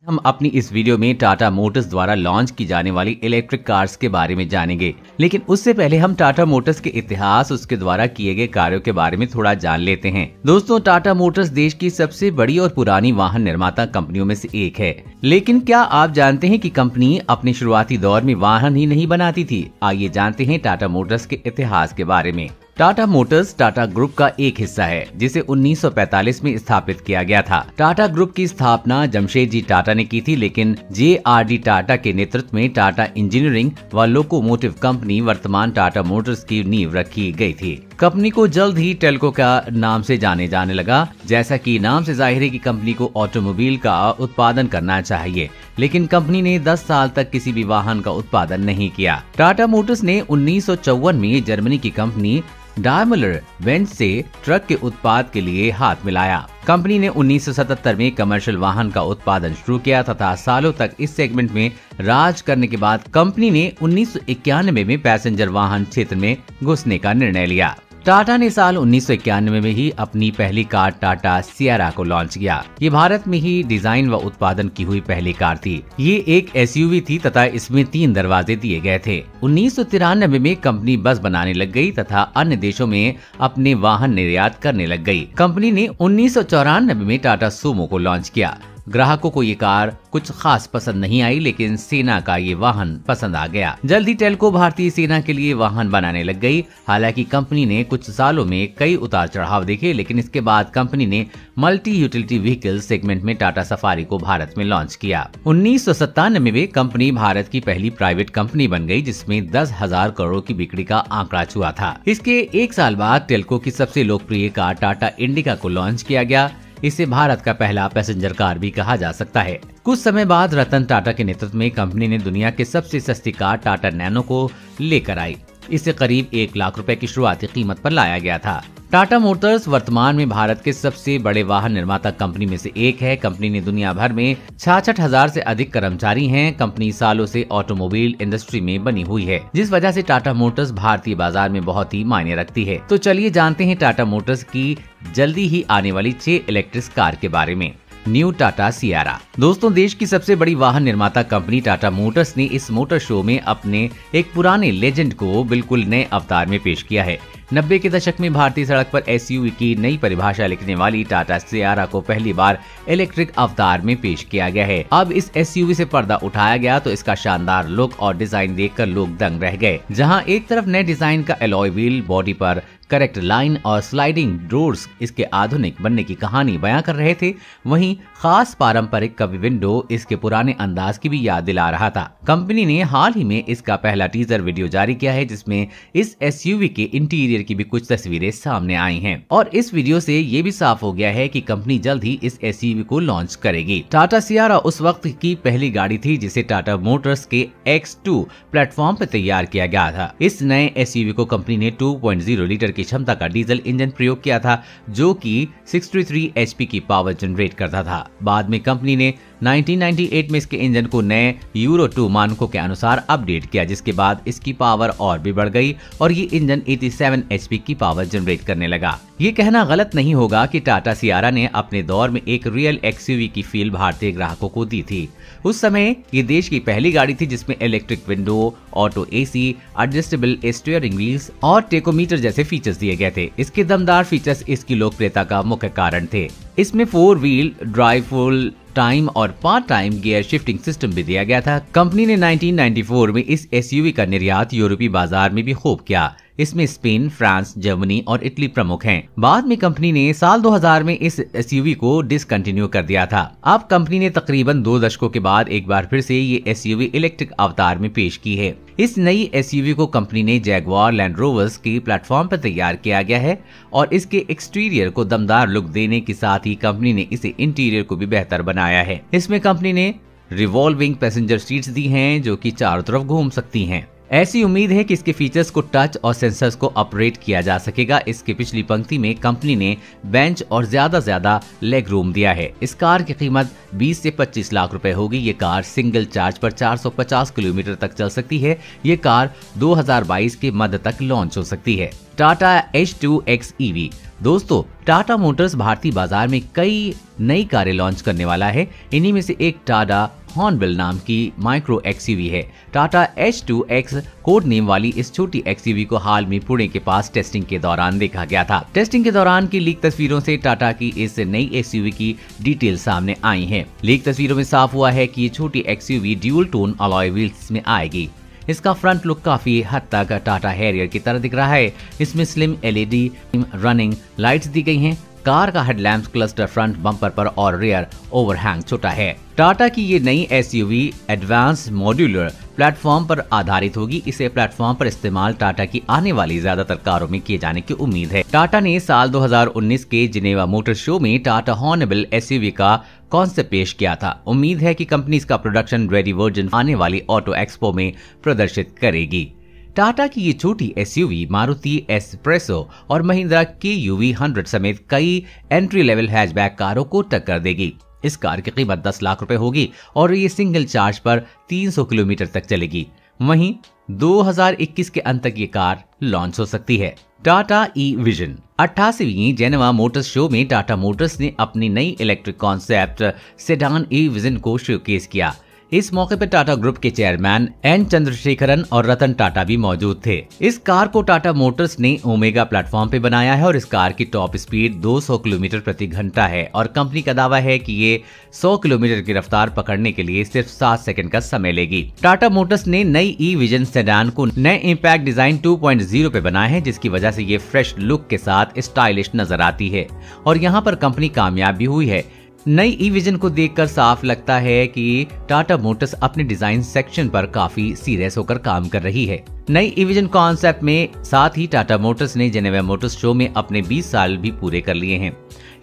हम अपनी इस वीडियो में टाटा मोटर्स द्वारा लॉन्च की जाने वाली इलेक्ट्रिक कार्स के बारे में जानेंगे, लेकिन उससे पहले हम टाटा मोटर्स के इतिहास, उसके द्वारा किए गए कार्यों के बारे में थोड़ा जान लेते हैं। दोस्तों, टाटा मोटर्स देश की सबसे बड़ी और पुरानी वाहन निर्माता कंपनियों में से एक है। लेकिन क्या आप जानते हैं कि कंपनी अपने शुरुआती दौर में वाहन ही नहीं बनाती थी? आइए जानते हैं टाटा मोटर्स के इतिहास के बारे में। टाटा मोटर्स टाटा ग्रुप का एक हिस्सा है, जिसे 1945 में स्थापित किया गया था। टाटा ग्रुप की स्थापना जमशेदजी टाटा ने की थी, लेकिन JRD टाटा के नेतृत्व में टाटा इंजीनियरिंग व लोकोमोटिव कंपनी वर्तमान टाटा मोटर्स की नींव रखी गई थी। कंपनी को जल्द ही टेल्को का नाम से जाने जाने लगा। जैसा कि नाम से जाहिर है कि कंपनी को ऑटोमोबाइल का उत्पादन करना चाहिए, लेकिन कंपनी ने 10 साल तक किसी भी वाहन का उत्पादन नहीं किया। टाटा मोटर्स ने 1954 में जर्मनी की कंपनी डायमलर बेंज से ट्रक के उत्पाद के लिए हाथ मिलाया। कंपनी ने 1977 में कमर्शियल वाहन का उत्पादन शुरू किया तथा सालों तक इस सेगमेंट में राज करने के बाद कंपनी ने 1991 में पैसेंजर वाहन क्षेत्र में घुसने का निर्णय लिया। टाटा ने साल 1991 में ही अपनी पहली कार टाटा सिएरा को लॉन्च किया। ये भारत में ही डिजाइन व उत्पादन की हुई पहली कार थी। ये एक SUV थी तथा इसमें 3 दरवाजे दिए गए थे। 1993 में कंपनी बस बनाने लग गई तथा अन्य देशों में अपने वाहन निर्यात करने लग गई। कंपनी ने 1994 में टाटा सूमो को लॉन्च किया। ग्राहकों को ये कार कुछ खास पसंद नहीं आई, लेकिन सेना का ये वाहन पसंद आ गया। जल्द ही टेल्को भारतीय सेना के लिए वाहन बनाने लग गई। हालांकि कंपनी ने कुछ सालों में कई उतार चढ़ाव देखे, लेकिन इसके बाद कंपनी ने मल्टी यूटिलिटी व्हीकल सेगमेंट में टाटा सफारी को भारत में लॉन्च किया। 1997 में कंपनी भारत की पहली प्राइवेट कंपनी बन गई, जिसमें 10,000 करोड़ की बिक्री का आंकड़ा छुआ था। इसके एक साल बाद टेल्को की सबसे लोकप्रिय कार टाटा इंडिका को लॉन्च किया गया। इसे भारत का पहला पैसेंजर कार भी कहा जा सकता है। कुछ समय बाद रतन टाटा के नेतृत्व में कंपनी ने दुनिया के सबसे सस्ती कार टाटा नैनो को लेकर आई। इसे करीब 1 लाख रुपए की शुरुआती कीमत पर लाया गया था। टाटा मोटर्स वर्तमान में भारत के सबसे बड़े वाहन निर्माता कंपनी में से एक है। कंपनी ने दुनिया भर में 66,000 से अधिक कर्मचारी हैं। कंपनी सालों से ऑटोमोबाइल इंडस्ट्री में बनी हुई है, जिस वजह से टाटा मोटर्स भारतीय बाजार में बहुत ही मायने रखती है। तो चलिए जानते हैं टाटा मोटर्स की जल्दी ही आने वाली 6 इलेक्ट्रिक कार के बारे में। New Tata Sierra. दोस्तों, देश की सबसे बड़ी वाहन निर्माता कंपनी टाटा मोटर्स ने इस मोटर शो में अपने एक पुराने लेजेंड को बिल्कुल नए अवतार में पेश किया है। 90 के दशक में भारतीय सड़क पर SUV की नई परिभाषा लिखने वाली टाटा सिएरा को पहली बार इलेक्ट्रिक अवतार में पेश किया गया है। अब इस SUV से पर्दा उठाया गया तो इसका शानदार लुक और डिजाइन देखकर लोग दंग रह गए। जहां एक तरफ नए डिजाइन का एलॉय व्हील, बॉडी पर करेक्ट लाइन और स्लाइडिंग डोर्स इसके आधुनिक बनने की कहानी बयां कर रहे थे, वहीं खास पारंपरिक कवि विंडो इसके पुराने अंदाज की भी याद दिला रहा था। कंपनी ने हाल ही में इसका पहला टीजर वीडियो जारी किया है, जिसमें इस SUV के इंटीरियर की भी कुछ तस्वीरें सामने आई हैं और इस वीडियो से ये भी साफ हो गया है कि कंपनी जल्द ही इस SUV को लॉन्च करेगी। टाटा सिएरा उस वक्त की पहली गाड़ी थी जिसे टाटा मोटर्स के X2 प्लेटफॉर्म पर तैयार किया गया था। इस नए SUV को कंपनी ने 2.0 लीटर की क्षमता का डीजल इंजन प्रयोग किया था, जो कि 63 HP की पावर जनरेट करता था। बाद में कंपनी ने 1998 में इसके इंजन को नए यूरो 2 मानकों के अनुसार अपडेट किया, जिसके बाद इसकी पावर और भी बढ़ गई और ये इंजन 87 HP की पावर जनरेट करने लगा। ये कहना गलत नहीं होगा कि टाटा सिएरा ने अपने दौर में एक रियल XUV की फील भारतीय ग्राहकों को दी थी। उस समय ये देश की पहली गाड़ी थी जिसमें electric window, auto AC, adjustable steering wheels और टेकोमीटर जैसे फीचर्स दिए गए थे। इसके दमदार फीचर्स इसकी लोकप्रियता का मुख्य कारण थे। इसमें 4 व्हील ड्राइव, फुल टाइम और part time gear shifting system भी दिया गया था। कंपनी ने 1994 में इस SUV का निर्यात यूरोपीय बाजार में भी खूब किया। इसमें स्पेन, फ्रांस, जर्मनी और इटली प्रमुख हैं। बाद में कंपनी ने साल 2000 में इस SUV को डिसकंटिन्यू कर दिया था। अब कंपनी ने तकरीबन 2 दशकों के बाद एक बार फिर से ये SUV इलेक्ट्रिक अवतार में पेश की है। इस नई SUV को कंपनी ने जैगुआर लैंड रोवर्स की प्लेटफॉर्म पर तैयार किया गया है और इसके एक्सटीरियर को दमदार लुक देने के साथ ही कंपनी ने इसे इंटीरियर को भी बेहतर बनाया है। इसमें कंपनी ने रिवॉल्विंग पैसेंजर सीट्स दी हैं, जो कि चारों तरफ घूम सकती हैं। ऐसी उम्मीद है कि इसके फीचर्स को टच और सेंसर्स को ऑपरेट किया जा सकेगा। इसकी पिछली पंक्ति में कंपनी ने बेंच और ज्यादा लेग रूम दिया है। इस कार की कीमत 20 से 25 लाख रुपए होगी। ये कार सिंगल चार्ज पर 450 किलोमीटर तक चल सकती है। ये कार 2022 के मध्य तक लॉन्च हो सकती है। Tata H2X EV। दोस्तों, टाटा मोटर्स भारतीय बाजार में कई नई कारें लॉन्च करने वाला है। इन्हीं में से एक टाटा हॉर्नबिल नाम की माइक्रो XUV है। टाटा H2X कोड नेम वाली इस छोटी XUV को हाल में पुणे के पास टेस्टिंग के दौरान देखा गया था। टेस्टिंग के दौरान की लीक तस्वीरों से टाटा की इस नई XUV की डिटेल सामने आई हैं। लीक तस्वीरों में साफ हुआ है कि ये छोटी XUV dual tone alloy wheels में आएगी। इसका फ्रंट लुक काफी हद तक टाटा हैरियर की तरह दिख रहा है। इसमें स्लिम LED रनिंग लाइट्स दी गई हैं। कार का हेडलैम्प क्लस्टर फ्रंट बम्पर पर और रियर ओवरहैंग छोटा है। टाटा की ये नई SUV एडवांस मॉड्यूलर प्लेटफॉर्म पर आधारित होगी। इसे प्लेटफॉर्म पर इस्तेमाल टाटा की आने वाली ज्यादातर कारों में किए जाने की उम्मीद है। टाटा ने साल 2019 के जिनेवा मोटर शो में टाटा हॉर्नबिल SUV का कॉन्सेप्ट पेश किया था। उम्मीद है कि कंपनी इसका प्रोडक्शन रेडी वर्जन आने वाली ऑटो एक्सपो में प्रदर्शित करेगी। टाटा की ये छोटी SUV मारुति एस्प्रेसो और महिंद्रा KUV 100 समेत कई एंट्री लेवल हैचबैक कारों को टक्कर देगी। इस कार की कीमत 10 लाख रुपए होगी और ये सिंगल चार्ज पर 300 किलोमीटर तक चलेगी। वहीं 2021 के अंत तक ये कार लॉन्च हो सकती है। टाटा E-विजन। 88वीं जेनेवा मोटर्स शो में टाटा मोटर्स ने अपनी नई इलेक्ट्रिक कॉन्सेप्ट सेडान E-विजन को शोकेस किया। इस मौके पर टाटा ग्रुप के चेयरमैन N चंद्रशेखरन और रतन टाटा भी मौजूद थे। इस कार को टाटा मोटर्स ने ओमेगा प्लेटफॉर्म पे बनाया है और इस कार की टॉप स्पीड 200 किलोमीटर प्रति घंटा है और कंपनी का दावा है कि ये 100 किलोमीटर की रफ्तार पकड़ने के लिए सिर्फ 7 सेकंड का समय लेगी। टाटा मोटर्स ने नई E-विजन सेडान को नए इम्पैक्ट डिजाइन 2.0 पे बनाया है, जिसकी वजह से ये फ्रेश लुक के साथ स्टाइलिश नजर आती है और यहाँ पर कंपनी कामयाब भी हुई है। नई E-विजन को देखकर साफ लगता है कि टाटा मोटर्स अपने डिजाइन सेक्शन पर काफी सीरियस होकर काम कर रही है। नई E-विजन कॉन्सेप्ट में साथ ही टाटा मोटर्स ने जेनेवा मोटर्स शो में अपने 20 साल भी पूरे कर लिए हैं।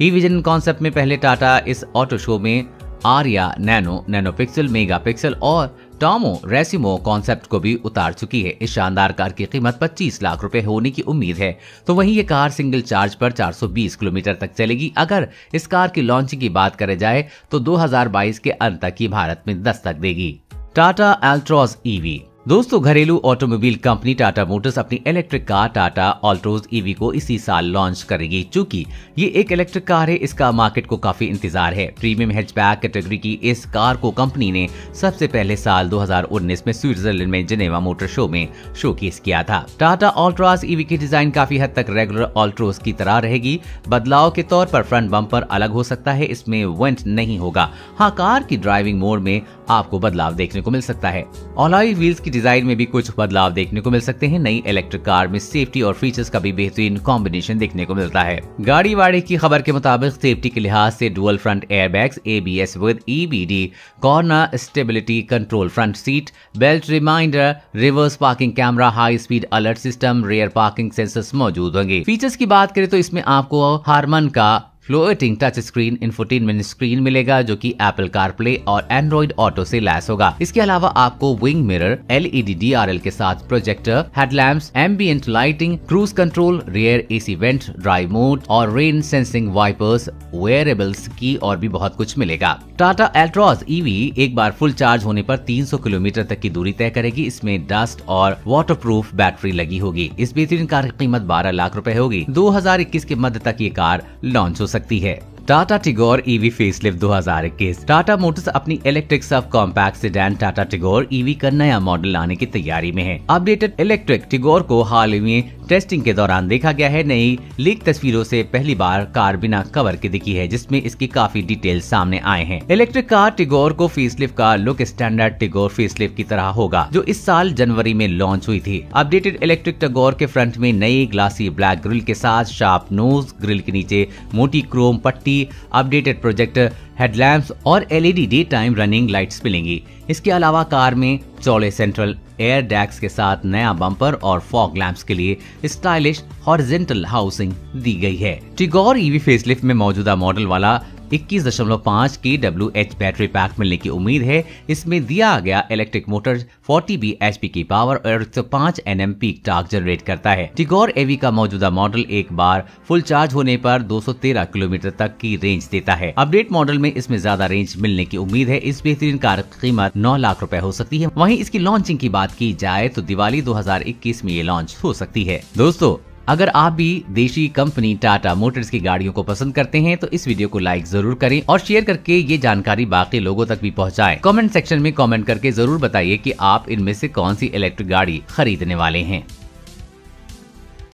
E-विजन कॉन्सेप्ट में पहले टाटा इस ऑटो शो में Arya nano pixel, mega pixel और टॉमो रेसिमो कॉन्सेप्ट को भी उतार चुकी है। इस शानदार कार की कीमत 25 लाख रुपए होने की उम्मीद है। तो वहीं ये कार सिंगल चार्ज पर 420 किलोमीटर तक चलेगी। अगर इस कार की लॉन्चिंग की बात करें जाए तो 2022 के अंत तक ही भारत में दस्तक देगी। टाटा अल्ट्रॉज EV। दोस्तों, घरेलू ऑटोमोबाइल कंपनी टाटा मोटर्स अपनी electric car Tata Altroz EV को इसी साल लॉन्च करेगी। चूंकि ये एक इलेक्ट्रिक कार है, इसका मार्केट को काफी इंतजार है। प्रीमियम हैचबैक कैटेगरी की इस कार को कंपनी ने सबसे पहले साल 2019 में स्विट्जरलैंड में जिनेवा मोटर शो में शोकेस किया था। टाटा अल्ट्रॉज EV की डिजाइन काफी हद तक रेगुलर अल्ट्रोज की तरह रहेगी। बदलाव के तौर पर फ्रंट बम्पर अलग हो सकता है, इसमें वेंट नहीं होगा। हाँ, कार की ड्राइविंग मोड में आपको बदलाव देखने को मिल सकता है। अलॉय व्हील्स की डिजाइन में भी कुछ बदलाव देखने को मिल सकते हैं। नई इलेक्ट्रिक कार में सेफ्टी और फीचर्स का भी बेहतरीन कॉम्बिनेशन देखने को मिलता है। गाड़ी वाड़े की खबर के मुताबिक सेफ्टी के लिहाज से dual front airbags, ABS with EBD, corner stability control, front seat belt reminder, reverse parking camera, high speed alert system, rear parking sensors मौजूद होंगे। फीचर्स की बात करें तो इसमें आपको हारमन का floating touch screen infotainment screen मिलेगा, जो कि एप्पल कारप्ले और एंड्रॉइड ऑटो से लैस होगा। इसके अलावा आपको विंग मिरर, LED DRL के साथ projector, headlamps, ambient lighting, cruise control, rear AC went, drive mode और रेन सेंसिंग वाइपर्स, वेयरेबल्स की और भी बहुत कुछ मिलेगा। टाटा अल्ट्रॉज EV एक बार फुल चार्ज होने पर 300 किलोमीटर तक की दूरी तय करेगी। इसमें डस्ट और वाटरप्रूफ बैटरी लगी होगी। इस बेहतरीन कार की कीमत 12 लाख रुपए होगी। 2021 के मध्य तक ये कार लॉन्च हो सकती है। Tata Tigor EV facelift 2021। Tata Motors अपनी electric sub compact sedan Tata Tigor EV का नया मॉडल लाने की तैयारी में है। अपडेटेड इलेक्ट्रिक टिगोर को हाल ही में टेस्टिंग के दौरान देखा गया है। नई लीक तस्वीरों से पहली बार कार बिना कवर के दिखी है, जिसमें इसकी काफी डिटेल सामने आए हैं। इलेक्ट्रिक कार टिगोर को फेसलिफ्ट का लुक स्टैंडर्ड टिगोर फेसलिफ्ट की तरह होगा, जो इस साल जनवरी में लॉन्च हुई थी। अपडेटेड इलेक्ट्रिक टिगोर के फ्रंट में नई ग्लासी ब्लैक ग्रिल के साथ शार्प नोज, ग्रिल के नीचे मोटी क्रोम पट्टी, अपडेटेड प्रोजेक्टर, हेडलैम्प्स और LED day time running lights मिलेंगी। इसके अलावा कार में चौड़े सेंट्रल एयर डैक्स के साथ नया बम्पर और फॉग लैंप्स के लिए स्टाइलिश हॉरिजॉन्टल हाउसिंग दी गई है। टिगोर EV फेसलिफ्ट में मौजूदा मॉडल वाला 21.5 kWh बैटरी पैक मिलने की उम्मीद है। इसमें दिया गया इलेक्ट्रिक मोटर 40 bhp की पावर और 105 Nm पीक टॉर्क जनरेट करता है। टिगोर एवी का मौजूदा मॉडल एक बार फुल चार्ज होने पर 213 किलोमीटर तक की रेंज देता है। अपडेट मॉडल में इसमें ज्यादा रेंज मिलने की उम्मीद है। इस बेहतरीन कार की कीमत 9 लाख रुपए हो सकती है। वहीं इसकी लॉन्चिंग की बात की जाए तो दिवाली 2021 में ये लॉन्च हो सकती है। दोस्तों, अगर आप भी देशी कंपनी टाटा मोटर्स की गाड़ियों को पसंद करते हैं तो इस वीडियो को लाइक जरूर करें और शेयर करके ये जानकारी बाकी लोगों तक भी पहुंचाएं। कमेंट सेक्शन में कमेंट करके जरूर बताइए कि आप इनमें से कौन सी इलेक्ट्रिक गाड़ी खरीदने वाले हैं।